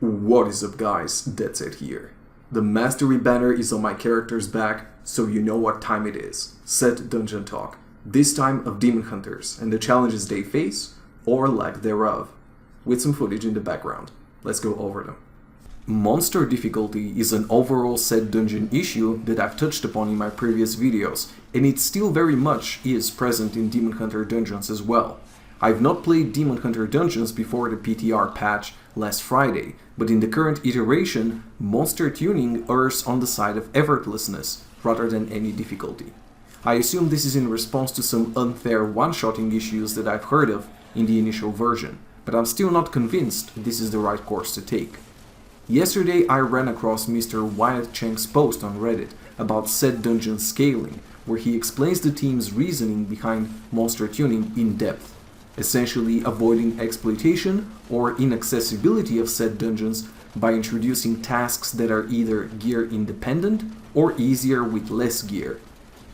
What is up guys, Deadset here. The mastery banner is on my character's back, so you know what time it is. Set dungeon talk, this time of demon hunters and the challenges they face, or lack thereof, with some footage in the background. Let's go over them. Monster difficulty is an overall set dungeon issue that I've touched upon in my previous videos, and it still very much is present in Demon Hunter dungeons as well. I've not played Demon Hunter dungeons before the PTR patch last Friday, but in the current iteration, monster tuning errs on the side of effortlessness rather than any difficulty. I assume this is in response to some unfair one-shotting issues that I've heard of in the initial version, but I'm still not convinced this is the right course to take. Yesterday I ran across Mr. Wyatt Cheng's post on Reddit about set dungeon scaling, where he explains the team's reasoning behind monster tuning in depth, essentially avoiding exploitation or inaccessibility of set dungeons by introducing tasks that are either gear independent or easier with less gear.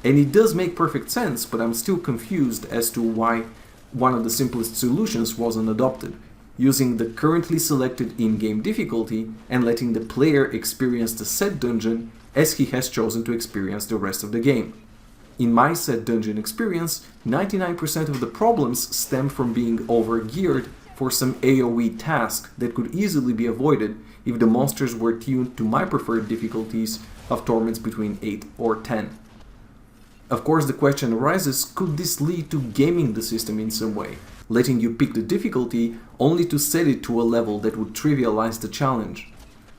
And it does make perfect sense, but I'm still confused as to why one of the simplest solutions wasn't adopted, using the currently selected in-game difficulty and letting the player experience the set dungeon as he has chosen to experience the rest of the game. In my set dungeon experience, 99% of the problems stem from being over-geared for some AoE task that could easily be avoided if the monsters were tuned to my preferred difficulties of torments between 8 or 10. Of course, the question arises, could this lead to gaming the system in some way, letting you pick the difficulty only to set it to a level that would trivialize the challenge?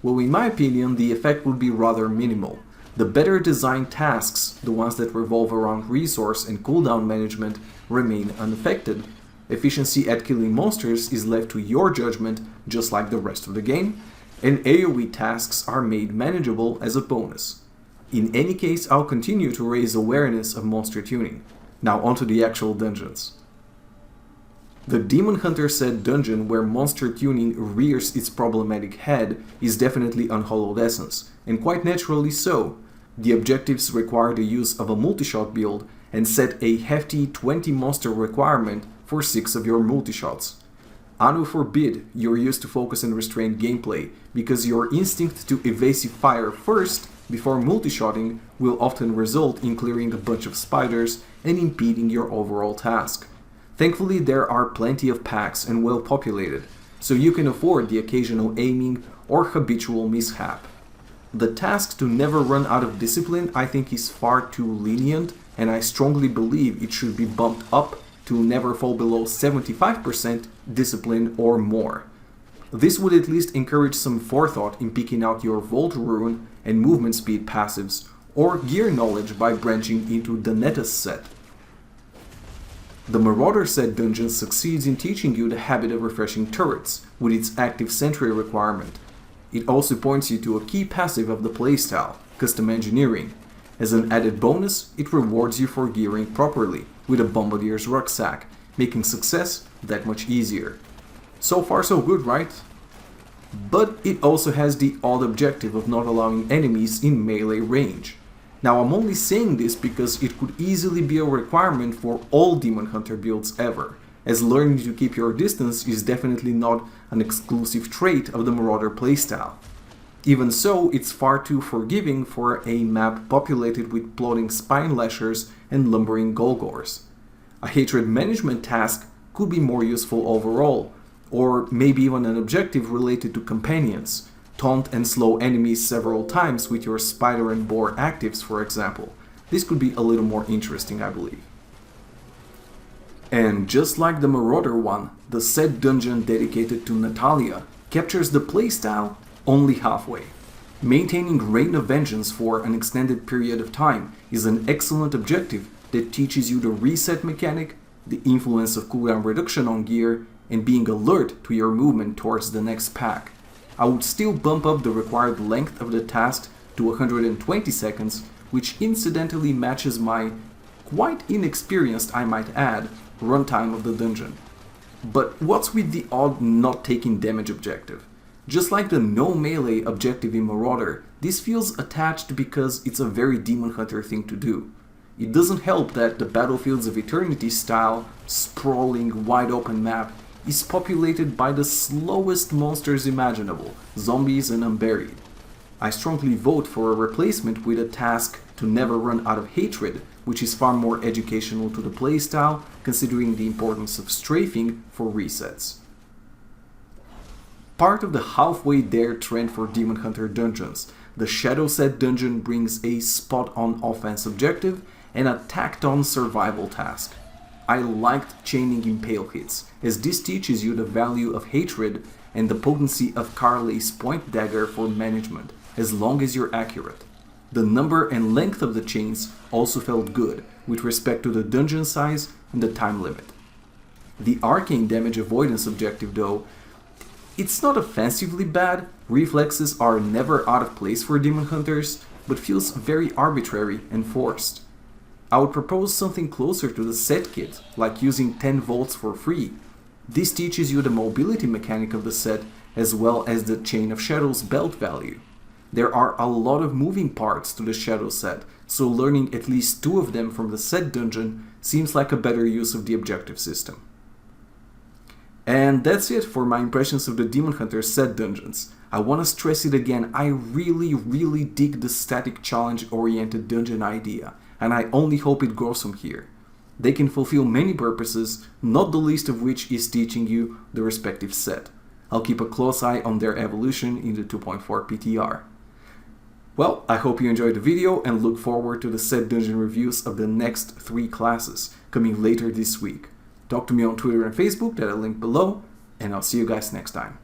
Well, in my opinion, the effect would be rather minimal. The better designed tasks, the ones that revolve around resource and cooldown management, remain unaffected. Efficiency at killing monsters is left to your judgment, just like the rest of the game, and AoE tasks are made manageable as a bonus. In any case, I'll continue to raise awareness of monster tuning. Now onto the actual dungeons. The Demon Hunter set dungeon where monster tuning rears its problematic head is definitely Unhallowed Essence, and quite naturally so. The objectives require the use of a multi-shot build and set a hefty 20 monster requirement for 6 of your multi-shots. Anu forbid you're used to focus and restrained gameplay, because your instinct to evasive fire first before multi-shotting will often result in clearing a bunch of spiders and impeding your overall task. Thankfully, there are plenty of packs and well populated, so you can afford the occasional aiming or habitual mishap. The task to never run out of discipline I think is far too lenient, and I strongly believe it should be bumped up to never fall below 75% discipline or more. This would at least encourage some forethought in picking out your Volt Rune and movement speed passives, or gear knowledge by branching into the NATALYA'S set. The Marauder set dungeon succeeds in teaching you the habit of refreshing turrets, with its active sentry requirement. It also points you to a key passive of the playstyle, custom engineering. As an added bonus, it rewards you for gearing properly, with a Bombardier's rucksack, making success that much easier. So far so good, right? But it also has the odd objective of not allowing enemies in melee range. Now I'm only saying this because it could easily be a requirement for all Demon Hunter builds ever, as learning to keep your distance is definitely not an exclusive trait of the Marauder playstyle. Even so, it's far too forgiving for a map populated with plodding spine lashers and lumbering Golgors. A hatred management task could be more useful overall, or maybe even an objective related to companions. Taunt and slow enemies several times with your spider and boar actives, for example. This could be a little more interesting, I believe. And just like the Marauder one, the set dungeon dedicated to Natalia captures the playstyle only halfway. Maintaining Reign of Vengeance for an extended period of time is an excellent objective that teaches you the reset mechanic, the influence of cooldown reduction on gear, and being alert to your movement towards the next pack. I would still bump up the required length of the task to 120 seconds, which incidentally matches my, quite inexperienced I might add, runtime of the dungeon. But what's with the odd not taking damage objective? Just like the no melee objective in Marauder, this feels attached because it's a very Demon Hunter thing to do. It doesn't help that the Battlefields of Eternity style, sprawling, wide open map is populated by the slowest monsters imaginable, zombies and unburied. I strongly vote for a replacement with a task to never run out of hatred, which is far more educational to the playstyle, considering the importance of strafing for resets. Part of the halfway there trend for Demon Hunter dungeons, the Shadow Set dungeon brings a spot-on offense objective and a tacked-on survival task. I liked chaining impale hits, as this teaches you the value of hatred and the potency of Carly's point dagger for management, as long as you're accurate. The number and length of the chains also felt good, with respect to the dungeon size and the time limit. The arcane damage avoidance objective though, it's not offensively bad, reflexes are never out of place for Demon Hunters, but feels very arbitrary and forced. I would propose something closer to the set kit, like using 10 volts for free. This teaches you the mobility mechanic of the set as well as the Chain of Shadows belt value. There are a lot of moving parts to the Shadow Set, so learning at least 2 of them from the set dungeon seems like a better use of the objective system. And that's it for my impressions of the Demon Hunter set dungeons. I want to stress it again, I really dig the static challenge oriented dungeon idea, and I only hope it grows from here. They can fulfill many purposes, not the least of which is teaching you the respective set. I'll keep a close eye on their evolution in the 2.4 PTR. Well, I hope you enjoyed the video and look forward to the set dungeon reviews of the next 3 classes coming later this week. Talk to me on Twitter and Facebook that I link below, and I'll see you guys next time.